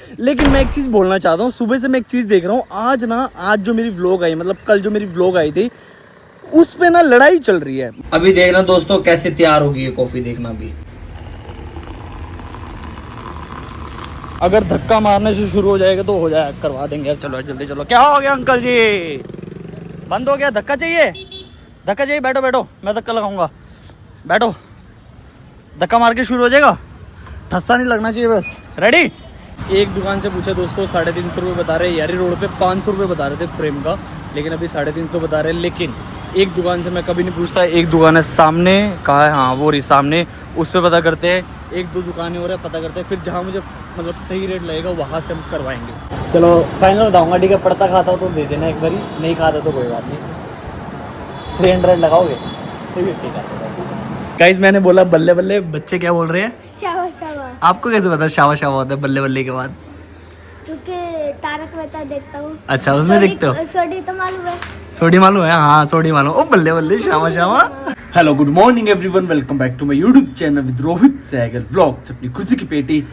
लेकिन मैं एक चीज़ बोलना चाहता हूँ, सुबह से मैं एक चीज़ देख रहा हूँ, आज जो मेरी व्लॉग आई, मतलब कल जो मेरी व्लॉग आई थी, उस पे ना लड़ाई चल रही है। अभी देखना दोस्तों कैसे तैयार होगी ये कॉफी, देखना अभी। अगर धक्का मारने से शुरू हो जाएगा तो हो जाए, करवा देंगे। चलो जल्दी चलो। क्या हो गया अंकल जी, बंद हो गया? धक्का चाहिए? धक्का चाहिए? बैठो बैठो, मैं धक्का लगाऊंगा, बैठो। धक्का मार के शुरू हो जाएगा, ठस्सा नहीं लगना चाहिए बस। रेडी? एक दुकान से पूछा दोस्तों, 350 रुपये बता रहे। यारी रोड पे 500 रुपये बता रहे थे फ्रेम का, लेकिन अभी 350 बता रहे। लेकिन एक दुकान से मैं कभी नहीं पूछता, एक दुकान है सामने, कहा है, हाँ वो रही सामने, उस पर पता करते हैं। एक दो दुकानें हो रहे पता करते हैं, फिर जहाँ मुझे मतलब सही रेट लगेगा वहाँ से हम करवाएंगे। चलो फाइनल बताऊँगा, ठीक है? पड़ता खाता हो तो दे देना एक बारी, नहीं खाता तो कोई बात नहीं। 300 लगाओगे? 350 कर देगा। गाइस मैंने बोला बल्ले बल्ले, बच्चे क्या बोल रहे हैं? शावा शावा। आपको कैसे पता शावा शावा होता है बल्ले बल्ले के बाद? क्योंकि तारक मेहता देखता हूँ। अच्छा, उसमें देखते हो? सोडी तो मालूम है। सोडी मालूम है? हाँ सोडी मालूम। ओ बल्ले बल्ले शावा शावा। Hello good morning everyone, welcome back to my YouTube channel with Rohit Sehgal vlogs, अपनी खुशी की पेटी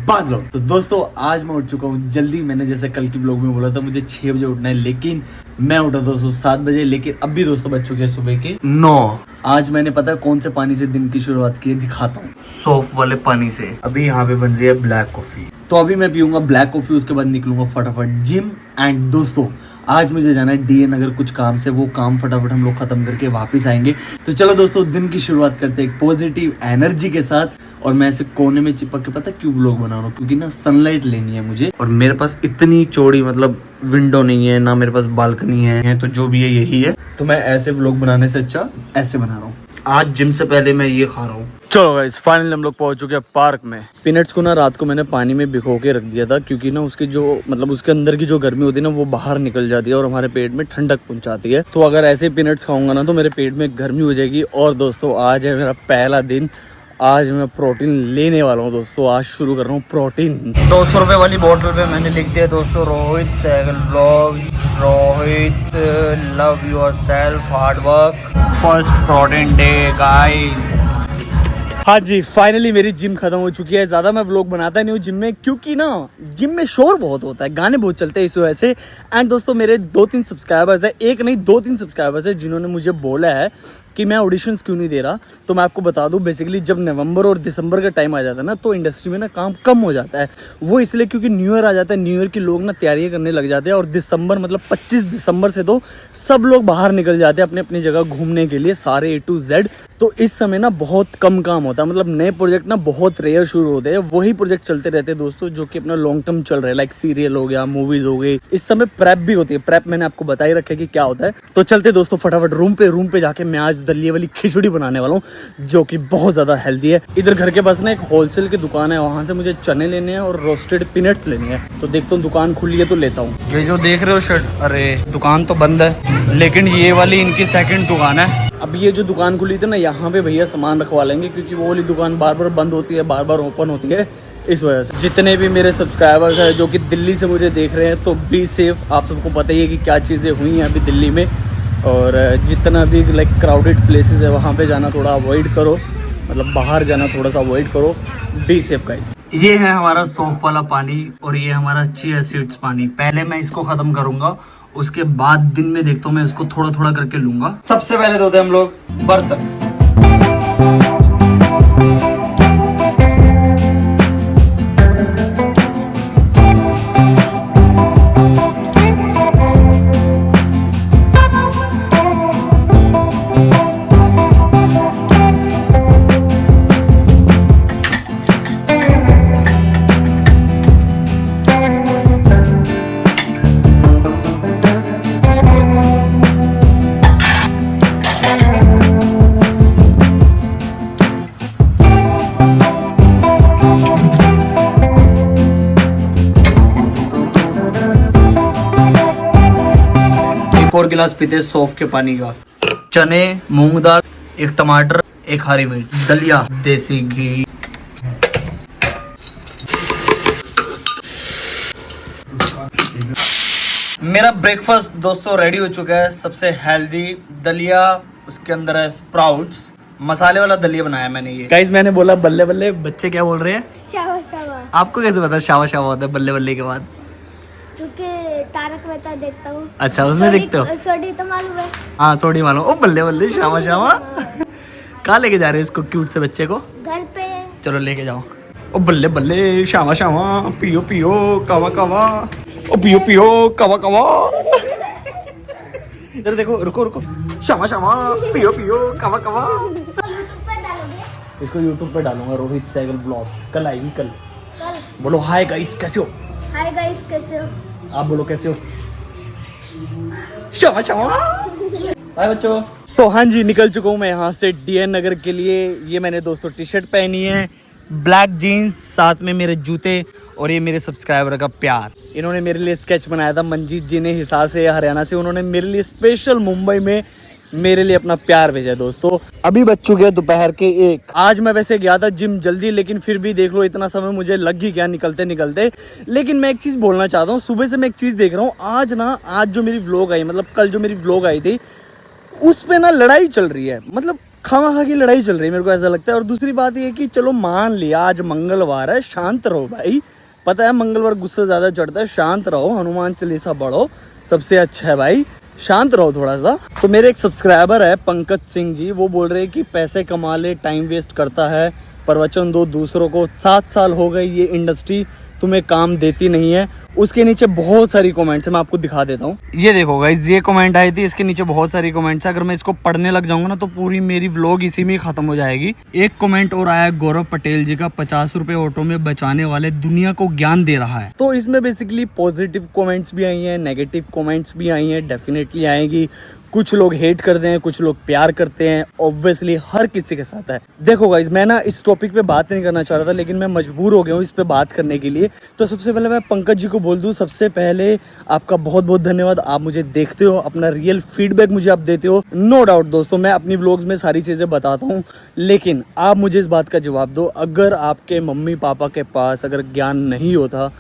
बांध लो। तो दोस्तों आज मैं उठ चुका हूँ जल्दी। मैंने जैसे कल की ब्लॉग में बोला था मुझे 6 बजे उठना है, लेकिन मैं उठा दोस्तों 7 बजे। लेकिन अभी दोस्तों बज चुके हैं सुबह के 9। आज मैंने पता है कौन से पानी से दिन की शुरुआत की है, दिखाता हूँ। सौंफ वाले पानी से। अभी यहाँ पे बन रही है ब्लैक कॉफी, तो अभी मैं पीऊंगा ब्लैक कॉफी, उसके बाद निकलूंगा फटाफट जिम। एंड दोस्तों आज मुझे जाना है डीएन अगर कुछ काम से, वो काम फटाफट हम लोग खत्म करके वापस आएंगे। तो चलो दोस्तों दिन की शुरुआत करते हैं एक पॉजिटिव एनर्जी के साथ। और मैं ऐसे कोने में चिपक के, पता क्यों व्लॉग बना रहा हूँ? क्योंकि ना सनलाइट लेनी है मुझे, और मेरे पास इतनी चौड़ी मतलब विंडो नहीं है ना, मेरे पास बालकनी है, तो जो भी है यही है। तो मैं ऐसे व्लॉग बनाने से अच्छा ऐसे बना रहा हूँ। आज जिम से पहले मैं ये खा रहा हूँ। चलो गाइस फाइनली हम लोग पहुंच चुके हैं पार्क में। पीनट्स को ना रात को मैंने पानी में भिगो के रख दिया था, क्योंकि ना उसकी जो मतलब उसके अंदर की जो गर्मी होती है ना वो बाहर निकल जाती है और हमारे पेट में ठंडक पहुंचाती है। तो अगर ऐसे पीनट्स खाऊंगा ना तो मेरे पेट में गर्मी हो जाएगी। और दोस्तों आज है मेरा पहला दिन, आज मैं प्रोटीन लेने वाला हूँ दोस्तों। आज शुरू कर रहा हूँ प्रोटीन। 200 रुपए वाली बोतल पे मैंने लिख दिया दोस्तों, Rohit Sehgal vlog, Rohit love yourself, hard work, first protein day guys. हाँ जी फाइनली मेरी जिम खत्म हो चुकी है। ज्यादा मैं व्लॉग बनाता नहीं हूँ जिम में, क्योंकि ना जिम में शोर बहुत होता है, गाने बहुत चलते हैं इस वजह से। एंड दोस्तों मेरे 2-3 सब्सक्राइबर्स है, एक नहीं 2-3 सब्सक्राइबर्स है जिन्होंने मुझे बोला है कि मैं ऑडिशंस क्यों नहीं दे रहा। तो मैं आपको बता दूं, बेसिकली जब नवंबर और दिसंबर का टाइम आ जाता है ना तो इंडस्ट्री में ना काम कम हो जाता है। वो इसलिए क्योंकि न्यू ईयर आ जाता है, न्यू ईयर के लोग ना तैयारियां करने लग जाते हैं। और दिसंबर मतलब 25 दिसंबर से तो सब लोग बाहर निकल जाते हैं अपने अपनी जगह घूमने के लिए, सारे A to Z। तो इस समय ना बहुत कम काम होता है, मतलब नए प्रोजेक्ट ना बहुत रेयर शुरू होते हैं। वही प्रोजेक्ट चलते रहते हैं दोस्तों जो कि अपना लॉन्ग टर्म चल रहे हैं, लाइक सीरियल हो गया, मूवीज हो गई। इस समय प्रेप भी होती है, प्रेप मैंने आपको बता ही रखा है कि क्या होता है। तो चलते दोस्तों फटाफट रूम पे जाके मैं आज दलिये वाली खिचड़ी बनाने वाला हूँ जो कि बहुत ज्यादा हेल्दी है। इधर घर के पास ना एक होलसेल की दुकान है, वहां से मुझे चने लेने हैं और रोस्टेड पीनट्स लेने हैं। तो देखता हूँ दुकान खुली है तो लेता हूँ। ये जो देख रहे हो शर्ट, अरे दुकान तो बंद है, लेकिन ये वाली इनकी सेकंड दुकान है। अब ये जो दुकान खुली थी ना यहाँ पे भैया सामान रखवा लेंगे, क्योंकि वो वाली दुकान बार बार बंद होती है, बार बार ओपन होती है, इस वजह से। जितने भी मेरे सब्सक्राइबर्स हैं जो कि दिल्ली से मुझे देख रहे हैं तो बी सेफ। आप सबको पता ही है कि क्या चीज़ें हुई हैं अभी दिल्ली में। और जितना भी लाइक क्राउडेड प्लेसेस है वहाँ पे जाना थोड़ा अवॉइड करो, मतलब बाहर जाना थोड़ा सा अवॉइड करो। Be safe guys. ये है हमारा सौंफ वाला पानी और ये हमारा चिया सीड्स पानी। पहले मैं इसको खत्म करूंगा, उसके बाद दिन में देखता हूँ मैं इसको थोड़ा थोड़ा करके लूंगा। सबसे पहले धोते हैं हम लोग बर्तन। और गिलास पीते सौंफ के पानी का। चने, मूंग दाल, एक टमाटर, एक हरी मिर्च, दलिया, देसी घी। मेरा ब्रेकफास्ट दोस्तों रेडी हो चुका है। सबसे हेल्दी दलिया, उसके अंदर है स्प्राउट्स, मसाले वाला दलिया बनाया मैंने। ये गाइस मैंने बोला बल्ले बल्ले, बच्चे क्या बोल रहे हैं? शावा शावा शावा। आपको कैसे पता शावा शावा होता है बल्ले बल्ले के बाद? क्योंकि तारक मेहता देखता हूँ। अच्छा, उसमें देखते हो? सोडी तो मालूम है। हाँ, सोडी मालूम। ओ बल्ले बल्ले शावा शावा। कहाँ लेके जा रहे हो इसको क्यूट से बच्चे को? घर पे। चलो लेके जाओ। ओ बल्ले बल्ले शावा शावा, पियो पियो कावा कावा, ओ पियो पियो कावा कावा। इधर देखो, रुको रुको, शावा शावा, पियो पियो कावा कावा। यूट्यूब पे डालोगे? इसको यूट्यूब पे डालूंगा, रोहित सैगल ब्लॉग्स। कल आएगी कल। कल। बोलो हाय गाइस, कैसे हो? हाय गाइस, कैसे हो? आप बोलो कैसे हो? शावा शावा। हाय बच्चों। तो हाँ जी, निकल चुका हूँ मैं यहाँ से DN नगर के लिए। ये मैंने दोस्तों टी शर्ट पहनी है, ब्लैक जीन्स, साथ में मेरे जूते, और ये मेरे सब्सक्राइबर का प्यार। इन्होंने मेरे लिए स्केच बनाया था, मंजीत जी ने, हिसार से, हरियाणा से। उन्होंने मेरे लिए स्पेशल मुंबई में मेरे लिए अपना प्यार भेजा दोस्तों। अभी बज चुके हैं दोपहर के 1। आज मैं वैसे गया था जिम जल्दी, लेकिन फिर भी देख लो इतना समय मुझे लग ही गया निकलते निकलते। लेकिन मैं एक चीज़ बोलना चाहता हूँ, सुबह से मैं एक चीज़ देख रहा हूँ। आज जो मेरी व्लॉग आई, मतलब कल जो मेरी व्लॉग आई थी, उस पे ना लड़ाई चल रही है, मतलब खामा की लड़ाई चल रही है, मेरे को ऐसा लगता है। और दूसरी बात ये है कि चलो मान लिया आज मंगलवार है, शांत रहो भाई। पता है मंगलवार गुस्सा ज़्यादा चढ़ता है, शांत रहो, हनुमान चालीसा पढ़ो, सबसे अच्छा है भाई, शांत रहो थोड़ा सा। तो मेरे एक सब्सक्राइबर है पंकज सिंह जी, वो बोल रहे हैं कि पैसे कमा ले, टाइम वेस्ट करता है, प्रवचन दो दूसरों को। 7 साल हो गए ये इंडस्ट्री तुम्हें काम देती नहीं है। उसके नीचे बहुत सारी कमेंट्स है, मैं आपको दिखा देता हूँ। ये देखो गाइस, ये कमेंट आई थी, इसके नीचे बहुत सारी कमेंट्स है। अगर मैं इसको पढ़ने लग जाऊंगा ना तो पूरी मेरी व्लॉग इसी में खत्म हो जाएगी। एक कमेंट और आया गौरव पटेल जी का, 50 रुपए ऑटो में बचाने वाले दुनिया को ज्ञान दे रहा है। तो इसमें बेसिकली पॉजिटिव कमेंट्स भी आई हैं, नेगेटिव कमेंट्स भी आई हैं, डेफिनेटली आएगी। कुछ लोग हेट करते हैं, कुछ लोग प्यार करते हैं, ऑब्वियसली हर किसी के साथ है। देखो गाइस, मैं ना इस टॉपिक पे बात नहीं करना चाह रहा था, लेकिन मैं मजबूर हो गया हूँ इस पे बात करने के लिए। तो सबसे पहले मैं पंकज जी को बोल दूँ, सबसे पहले आपका बहुत बहुत धन्यवाद। आप मुझे देखते हो, अपना रियल फीडबैक मुझे आप देते हो। नो डाउट दोस्तों, मैं अपनी व्लॉग्स में सारी चीज़ें बताता हूँ, लेकिन आप मुझे इस बात का जवाब दो, अगर आपके मम्मी पापा के पास अगर ज्ञान नहीं होता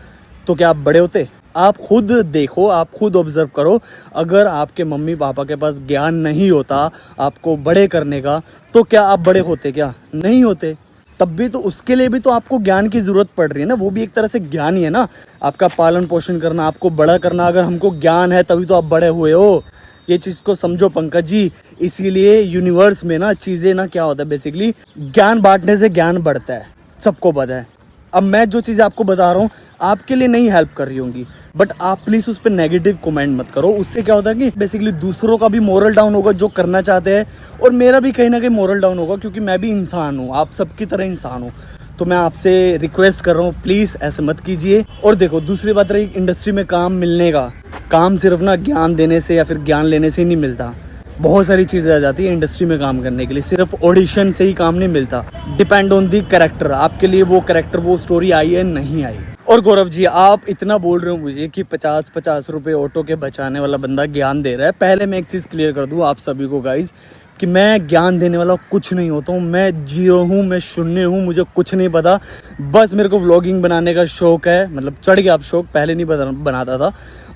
तो क्या आप बड़े होते? आप खुद देखो, आप खुद ऑब्जर्व करो। अगर आपके मम्मी पापा के पास ज्ञान नहीं होता आपको बड़े करने का, तो क्या आप बड़े होते? क्या नहीं होते? तब भी तो उसके लिए भी तो आपको ज्ञान की ज़रूरत पड़ रही है ना, वो भी एक तरह से ज्ञान ही है ना, आपका पालन पोषण करना, आपको बड़ा करना। अगर हमको ज्ञान है तभी तो आप बड़े हुए हो, ये चीज़ को समझो पंकज जी। इसीलिए यूनिवर्स में ना चीज़ें ना क्या होता है, बेसिकली ज्ञान बांटने से ज्ञान बढ़ता है, सबको पता है। अब मैं जो चीज़ें आपको बता रहा हूँ आपके लिए नहीं हेल्प कर रही होंगी, बट आप प्लीज़ उस पर नेगेटिव कमेंट मत करो। उससे क्या होता है कि बेसिकली दूसरों का भी मोरल डाउन होगा जो करना चाहते हैं, और मेरा भी कहीं ना कहीं मोरल डाउन होगा, क्योंकि मैं भी इंसान हूँ, आप सबकी तरह इंसान हूँ। तो मैं आपसे रिक्वेस्ट कर रहा हूँ, प्लीज़ ऐसे मत कीजिए। और देखो, दूसरी बात रही इंडस्ट्री में काम मिलने का, काम सिर्फ ना ज्ञान देने से या फिर ज्ञान लेने से ही नहीं मिलता। बहुत सारी चीज़ें आ जाती है इंडस्ट्री में काम करने के लिए, सिर्फ ऑडिशन से ही काम नहीं मिलता। डिपेंड ऑन दी कैरेक्टर, आपके लिए वो कैरेक्टर, वो स्टोरी आई है नहीं आई। और गौरव जी, आप इतना बोल रहे हो मुझे कि 50-50 रुपए ऑटो के बचाने वाला बंदा ज्ञान दे रहा है। पहले मैं एक चीज़ क्लियर कर दूं आप सभी को गाइज, कि मैं ज्ञान देने वाला कुछ नहीं होता हूँ। मैं जीरो हूँ, मैं शून्य हूँ, मुझे कुछ नहीं पता। बस मेरे को व्लॉगिंग बनाने का शौक है, मतलब चढ़ गया अब शौक, पहले नहीं बनाता था,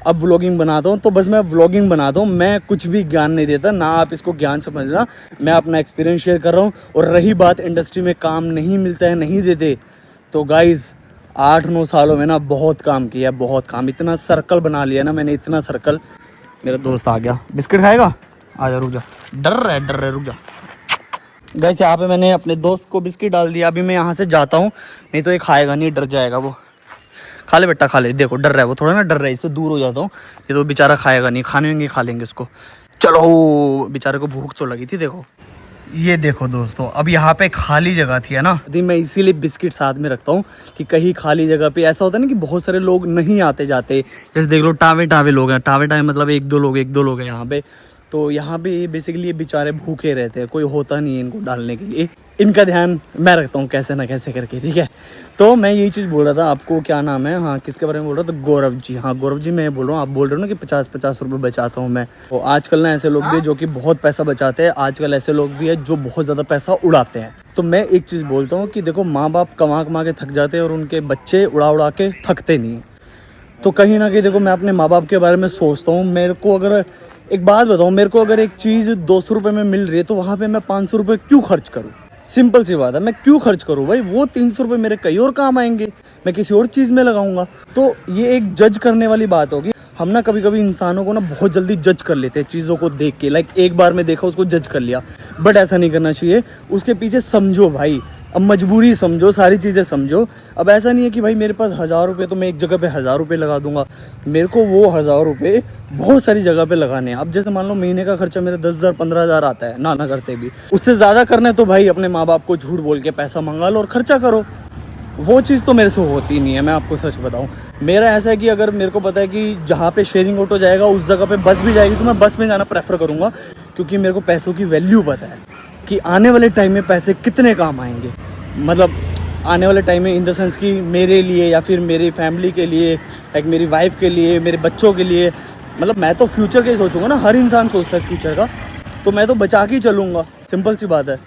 अब व्लॉगिंग बनाता हूँ। तो बस मैं व्लॉगिंग बनाता हूँ, मैं कुछ भी ज्ञान नहीं देता, ना आप इसको ज्ञान समझना। मैं अपना एक्सपीरियंस शेयर कर रहा हूँ। और रही बात इंडस्ट्री में काम नहीं मिलता है, नहीं देते, तो गाइज़ 8-9 सालों में ना बहुत काम किया है, बहुत काम, इतना सर्कल बना लिया ना मैंने, इतना सर्कल। मेरा दोस्त आ गया, बिस्किट खाएगा? आ जा, रुक जा, डर रहा है, रुक जा। गाइस, यहाँ पे मैंने अपने दोस्त को बिस्किट डाल दिया। अभी मैं यहाँ से जाता हूँ, नहीं तो ये खाएगा नहीं, डर जाएगा वो। खा ले बेटा, खा ले। देखो डर रहा है वो, थोड़ा ना डर रहा है, इससे दूर हो जाता हूँ। ये तो बेचारा खाएगा नहीं, खाने होंगे खा लेंगे उसको। चलो, बेचारे को भूख तो लगी थी। देखो, ये देखो दोस्तों, अब यहाँ पे खाली जगह थी, है ना, मैं इसीलिए बिस्किट साथ में रखता हूँ कि कहीं खाली जगह पे ऐसा होता है ना कि बहुत सारे लोग नहीं आते जाते। जैसे देख लो, टावे लोग हैं, टावे मतलब एक दो लोग हैं यहाँ पे। तो यहाँ पे बेसिकली ये बेचारे भूखे रहते हैं, कोई होता नहीं है इनको डालने के लिए। इनका ध्यान मैं रखता हूँ कैसे ना कैसे करके, ठीक है। तो मैं यही चीज़ बोल रहा था आपको, क्या नाम है, हाँ किसके बारे में बोल रहा था, गौरव जी। हाँ गौरव जी, मैं बोल रहा हूँ, आप बोल रहे हो ना कि 50-50 रुपये बचाता हूँ मैं। तो आजकल ना ऐसे लोग भी जो कि बहुत पैसा बचाते हैं, आजकल ऐसे लोग भी हैं जो बहुत ज़्यादा पैसा उड़ाते हैं। तो मैं एक चीज़ बोलता हूँ कि देखो, माँ बाप कमा के थक जाते हैं और उनके बच्चे उड़ा के थकते नहीं हैं। तो कहीं ना कहीं देखो, मैं अपने माँ बाप के बारे में सोचता हूँ। मेरे को अगर एक बात बताऊँ, मेरे को अगर एक चीज़ 200 रुपये में मिल रही है तो वहाँ पे मैं 500 रुपये क्यों खर्च करूँ? सिंपल सी बात है, मैं क्यों खर्च करूँ भाई? वो 300 रुपये मेरे कहीं और काम आएंगे, मैं किसी और चीज़ में लगाऊंगा। तो ये एक जज करने वाली बात होगी। हम ना कभी कभी इंसानों को ना बहुत जल्दी जज कर लेते हैं चीज़ों को देख के, लाइक एक बार में देखा उसको जज कर लिया, बट ऐसा नहीं करना चाहिए। उसके पीछे समझो भाई, अब मजबूरी समझो, सारी चीज़ें समझो। अब ऐसा नहीं है कि भाई मेरे पास 1000 रुपये तो मैं एक जगह पे 1000 रुपये लगा दूंगा, मेरे को वो 1000 रुपये बहुत सारी जगह पे लगाने हैं। अब जैसे मान लो महीने का खर्चा मेरा 10,000 15,000 आता है ना करते भी, उससे ज़्यादा करना है तो भाई अपने माँ बाप को झूठ बोल के पैसा मंगा लो और खर्चा करो। वो चीज़ तो मेरे से होती नहीं है, मैं आपको सच बताऊं। मेरा ऐसा है कि अगर मेरे को पता है कि जहाँ पे शेयरिंग ऑटो जाएगा उस जगह पे बस भी जाएगी तो मैं बस में जाना प्रेफर करूँगा, क्योंकि मेरे को पैसों की वैल्यू पता है कि आने वाले टाइम में पैसे कितने काम आएंगे। मतलब आने वाले टाइम में इन द सेंस कि मेरे लिए या फिर मेरी फैमिली के लिए, लाइक मेरी वाइफ के लिए, मेरे बच्चों के लिए। मतलब मैं तो फ्यूचर का ही सोचूंगा ना, हर इंसान सोचता है फ्यूचर का, तो मैं तो बचा के ही चलूँगा, सिंपल सी बात है।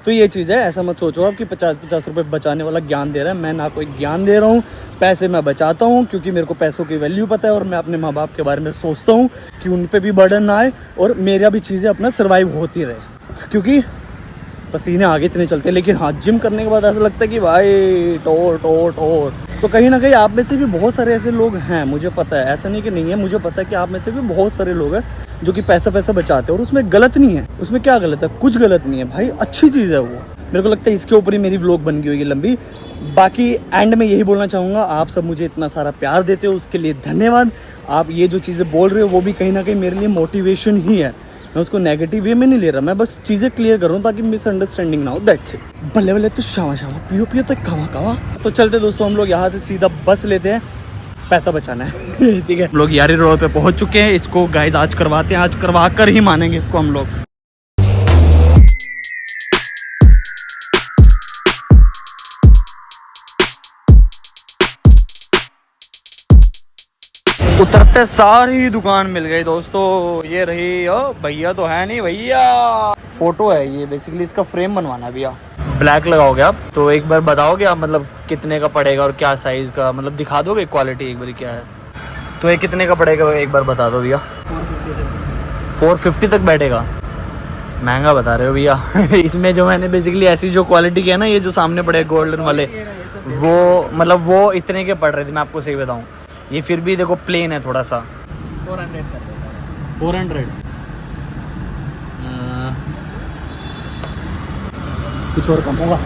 तो ये चीज़ है, ऐसा मत सोचो आप कि 50-50 रुपये बचाने वाला ज्ञान दे रहा है। मैं ना कोई ज्ञान दे रहा हूँ, पैसे मैं बचाता हूँ क्योंकि मेरे को पैसों की वैल्यू पता है और मैं अपने माँ बाप के बारे में सोचता हूँ कि उन पे भी बर्डन ना आए और मेरा भी चीज़ें अपना सर्वाइव होती रहे। क्योंकि पसीने आगे इतने चलते हैं, लेकिन हाँ जिम करने के बाद ऐसा लगता है कि भाई टोर टोर टोर। तो कहीं ना कहीं आप में से भी बहुत सारे ऐसे लोग हैं, मुझे पता है, ऐसा नहीं कि नहीं है, मुझे पता है कि आप में से भी बहुत सारे लोग हैं जो कि पैसा बचाते हैं और उसमें गलत नहीं है। उसमें क्या गलत है? कुछ गलत नहीं है भाई, अच्छी चीज़ है वो। मेरे को लगता है इसके ऊपर ही मेरी व्लॉग बन गई होगी लंबी। बाकी एंड में यही बोलना चाहूँगा, आप सब मुझे इतना सारा प्यार देते हो उसके लिए धन्यवाद। आप ये जो चीज़ें बोल रहे हो वो भी कहीं ना कहीं मेरे लिए मोटिवेशन ही है। मैं उसको नेगेटिव वे में नहीं ले रहा, मैं बस चीज़ें क्लियर कर रहा हूँ ताकि मिसअंडरस्टैंडिंग ना हो, दैट्स इट। बल्ले बल्ले तो शामा शामा पियो पियो तक कवा। तो चलते दोस्तों, हम लोग यहाँ से सीधा बस लेते हैं, पैसा बचाना है। ठीक है, हम लोग यारी रोड पे पहुँच चुके हैं। इसको गाइस आज करवाते हैं, आज करवा कर ही मानेंगे इसको हम लोग। उतरते सारी दुकान मिल गई दोस्तों। ये रही, ओ भैया तो है नहीं, भैया फोटो है ये, बेसिकली इसका फ्रेम बनवाना है भैया। ब्लैक लगाओगे आप तो एक बार बताओगे आप मतलब कितने का पड़ेगा और क्या साइज़ का, मतलब दिखा दोगे क्वालिटी एक बार क्या है? तो ये कितने का पड़ेगा एक बार बता दो भैया। 450 तक बैठेगा? महंगा बता रहे हो भैया। इसमें जो मैंने बेसिकली ऐसी जो क्वालिटी की है ना, ये जो सामने पड़े गोल्डन वाले, वो मतलब वो इतने के पड़ रहे थे, मैं आपको सही बताऊँ। ये फिर भी देखो प्लेन है थोड़ा सा। 400 कर देता हूँ। 400 कुछ और कम होगा।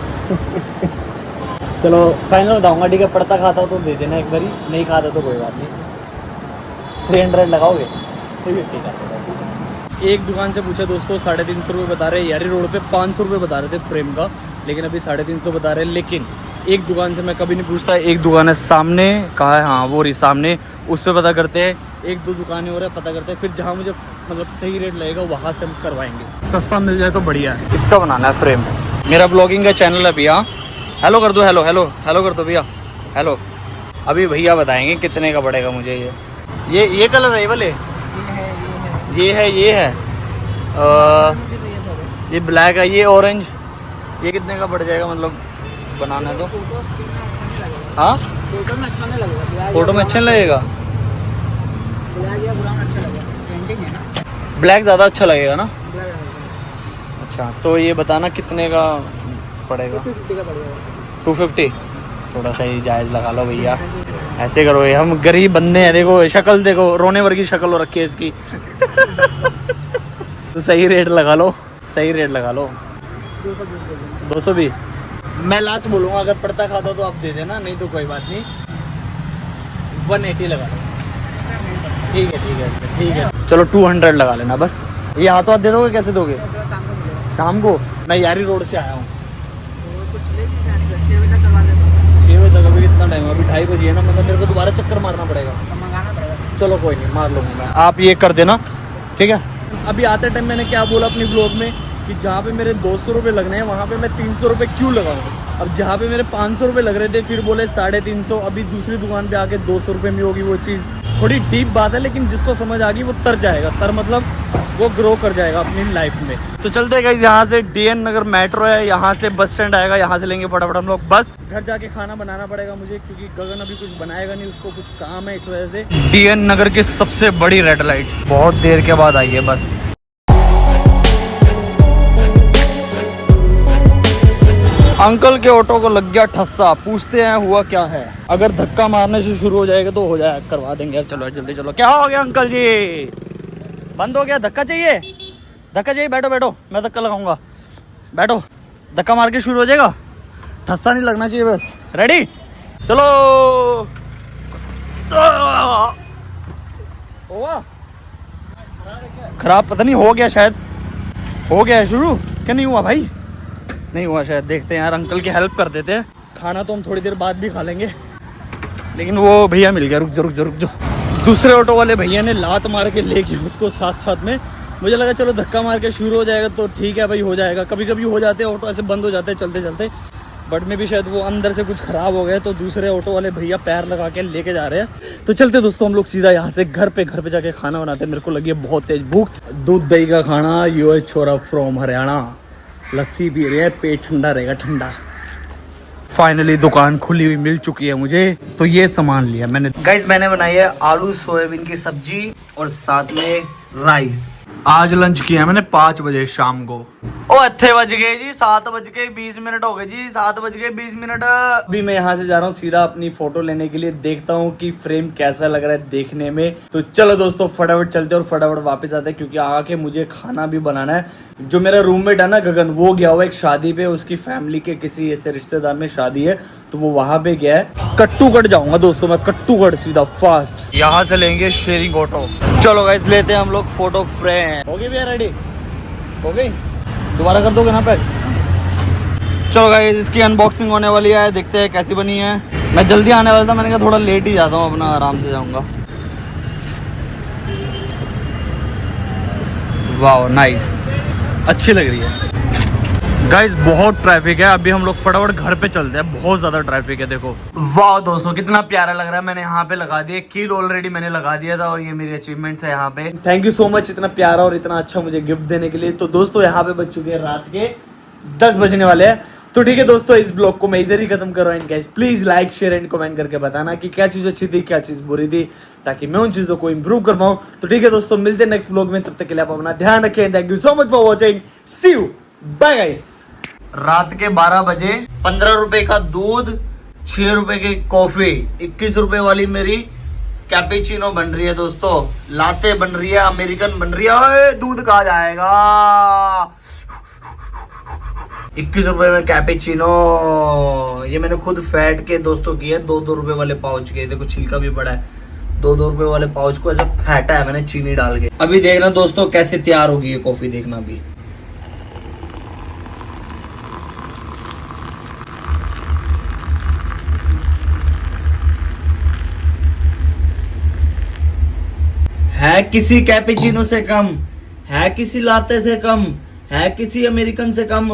चलो फाइनल बताऊंगा, ठीक है? पड़ता खाता तो दे देना एक बारी, नहीं खाता तो कोई बात नहीं। 300 लगाओगे? 350 कर देगा। एक दुकान से पूछा दोस्तों, 350 रुपये बता रहे, यारी रोड पे 500 रुपये बता रहे थे फ्रेम का, लेकिन अभी 350 बता रहे। लेकिन एक दुकान से मैं कभी नहीं पूछता, एक दुकान है सामने, कहाँ है? हाँ वो रही सामने, उस पर पता करते हैं। एक दो दुकानें और है, पता करते हैं, फिर जहाँ मुझे मतलब सही रेट लगेगा वहाँ से हम करवाएंगे। सस्ता मिल जाए तो बढ़िया है। इसका बनाना है फ्रेम। मेरा ब्लॉगिंग का चैनल है भैया, हेलो कर दो, हेलो हेलो हेलो कर दो भैया, हेलो। अभी भैया बताएंगे कितने का पड़ेगा मुझे ये कलर है, ये वाले, ये है ये ब्लैक है, ये ऑरेंज, ये कितने का पड़ जाएगा मतलब बनाना है तो? हाँ फोटो में अच्छा नहीं लगेगा, फोटो में अच्छा नहीं लगेगा, ब्लैक या ब्राउन अच्छा लगेगा, पेंटिंग है ना, ब्लैक ज़्यादा अच्छा लगेगा ना? ब्लैक लगेगा। अच्छा तो ये बताना कितने का पड़ेगा? 250 का पड़ेगा। 250? थोड़ा सा ही जायज़ लगा लो भैया, ऐसे करो, ये हम गरीब बंदे हैं, देखो शक्ल देखो, रोने वर्गी शक्ल हो रखी है इसकी। तो सही रेट लगा लो, सही रेट लगा लो। 220? मैं लास्ट बोलूँगा, अगर पड़ता खाता तो आप दे देना, नहीं तो कोई बात नहीं, 180 लगा लो। ठीक है ठीक है ठीक है, चलो 200 लगा लेना बस। ये हाथों हाथ दे दोगे? कैसे दोगे? शाम को? मैं यारी रोड से आया हूँ, 6 बजे तक करवा देता हूँ। 6 बजे तक? अभी कितना टाइम है? अभी 2:30 बजे है ना, मतलब मेरे को दोबारा चक्कर मारना पड़ेगा। मंगाना पड़ेगा। चलो कोई नहीं, मार लूँगा मैं, आप ये कर देना, ठीक है? अभी आते टाइम मैंने क्या बोला अपनी ब्लॉग में कि जहाँ पे मेरे 200 रुपये लगने हैं वहाँ पे मैं 300 रुपये क्यों लगाऊँ? अब जहाँ पे मेरे 500 रुपये लग रहे थे फिर बोले 350, अभी दूसरी दुकान पे आके 200 रुपये में होगी वो चीज़। थोड़ी डीप बात है, लेकिन जिसको समझ आ गई वो तर जाएगा, तर मतलब वो ग्रो कर जाएगा अपनी लाइफ में। तो चलते गाइस, यहाँ से DN नगर मेट्रो है, यहाँ से बस स्टैंड आएगा, यहाँ से लेंगे फटाफट हम लोग बस। घर जाके खाना बनाना पड़ेगा मुझे, क्योंकि गगन अभी कुछ बनाएगा नहीं, उसको कुछ काम है, इस वजह से। DN नगर की सबसे बड़ी रेड लाइट बहुत देर के बाद आई है बस। अंकल के ऑटो को लग गया ठस्सा, पूछते हैं हुआ क्या है। अगर धक्का मारने से शुरू हो जाएगा तो हो जाए, करवा देंगे। चलो जल्दी चलो। क्या हो गया अंकल जी? बंद हो गया? धक्का चाहिए? धक्का चाहिए? बैठो बैठो, मैं धक्का लगाऊंगा। बैठो, धक्का मार के शुरू हो जाएगा, ठस्सा नहीं लगना चाहिए बस। रेडी? चलो। हुआ खराब? पता नहीं, हो गया शायद। हो गया है शुरू, क्या नहीं हुआ भाई? नहीं हुआ शायद। देखते हैं यार, अंकल की हेल्प कर देते हैं। खाना तो हम थोड़ी देर बाद भी खा लेंगे, लेकिन वो भैया मिल गया। रुक जाओ रुक जाओ रुक जाओ। दूसरे ऑटो वाले भैया ने लात मार के लेके उसको साथ साथ में। मुझे लगा चलो धक्का मार के शुरू हो जाएगा तो ठीक है भाई, हो जाएगा। कभी कभी हो जाते हैं ऑटो ऐसे बंद हो जाते हैं चलते चलते, बट में भी शायद वो अंदर से कुछ खराब हो गया, तो दूसरे ऑटो वाले भैया पैर लगा के लेके जा रहे हैं। तो चलते दोस्तों हम लोग सीधा यहाँ से घर पे जाके खाना बनाते हैं। मेरे को लगी है बहुत तेज भूख। दूध दही का खाना। यो छोरा फ्रॉम हरियाणा, लस्सी पी रहे हैं, पेट ठंडा रहेगा, ठंडा। फाइनली दुकान खुली हुई मिल चुकी है मुझे, तो ये सामान लिया मैंने। गाइस मैंने बनाई है आलू सोयाबीन की सब्जी और साथ में राइस। आज लंच किया मैंने 5 बजे शाम को। ओ अच्छे बज गए जी, 7:20 हो गए जी, 7:20। अभी मैं यहाँ से जा रहा हूँ सीधा अपनी फोटो लेने के लिए। देखता हूँ कि फ्रेम कैसा लग रहा है देखने में। तो चलो दोस्तों फटाफट चलते और फटाफट वापस आते हैं, क्योंकि आके मुझे खाना भी बनाना है। जो मेरा रूममेट है ना गगन, वो गया हुआ एक शादी पे, उसकी फैमिली के किसी ऐसे रिश्तेदार में शादी है, तो वो वहां पे गया है। कट्टूगढ़ जाऊंगा दोस्तों मैं, कट्टूगढ़ सीधा फास्ट। यहाँ से लेंगे शेयरिंग ऑटो। चलो गाइस लेते हैं हम लोग फोटो फ्रेम। हो गई भैया रेडी? हो गई? दोबारा कर दोगे ना पैक? चलो गाइस इसकी अनबॉक्सिंग होने वाली है, देखते हैं कैसी बनी है। मैं जल्दी आने वाला था, मैंने कहा थोड़ा लेट ही जाता हूँ, अपना आराम से जाऊंगा। वाओ नाइस, अच्छी लग रही है। गाइस बहुत ट्रैफिक है, अभी हम लोग फटाफट घर पे चलते हैं, बहुत ज्यादा ट्रैफिक है। देखो वाह दोस्तों कितना प्यारा लग रहा है। मैंने यहाँ पे लगा दिया कील, ऑलरेडी मैंने लगा दिया था, और ये मेरी अचीवमेंट है यहाँ पे। थैंक यू सो मच इतना प्यारा और इतना अच्छा मुझे गिफ्ट देने के लिए। तो दोस्तों यहाँ पे बज चुके हैं रात के 10 बजने वाले हैं। तो ठीक है दोस्तों, इस ब्लॉग को मैं इधर ही खत्म कर रहा हूँ। Guys please like share and comment करके बताना कि क्या चीज अच्छी थी क्या चीज बुरी थी, ताकि मैं उन चीजों को इंप्रूव कर पाऊँ। तो ठीक है दोस्तों, मिलते हैं नेक्स्ट ब्लॉग में, तब तक के लिए आप अपना ध्यान रखें। Thank you so much for watching, see you, bye guys. रात के 12 बजे 15 रुपए का दूध, 6 रुपए की कॉफी, 21 रुपए वाली मेरी कैपेचिनो बन रही है दोस्तों। लाते बन रही है, अमेरिकन बन रही है। दूध कहाँ जाएगा? 21 रुपए में कैपेचिनो। ये मैंने खुद फैट के दोस्तों की है। 2-2 रुपए वाले पाउच के, देखो छिलका भी बड़ा है। 2-2 रुपए वाले पाउच को ऐसा फैटा है मैंने चीनी डाल के। अभी देखना दोस्तों कैसे तैयार होगी ये कॉफी, देखना भी। है किसी कैपेचिनो से कम, है किसी लाते से कम, है किसी अमेरिकन से कम।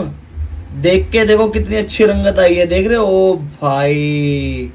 देख के देखो कितनी अच्छी रंगत आई है, देख रहे हो? ओ भाई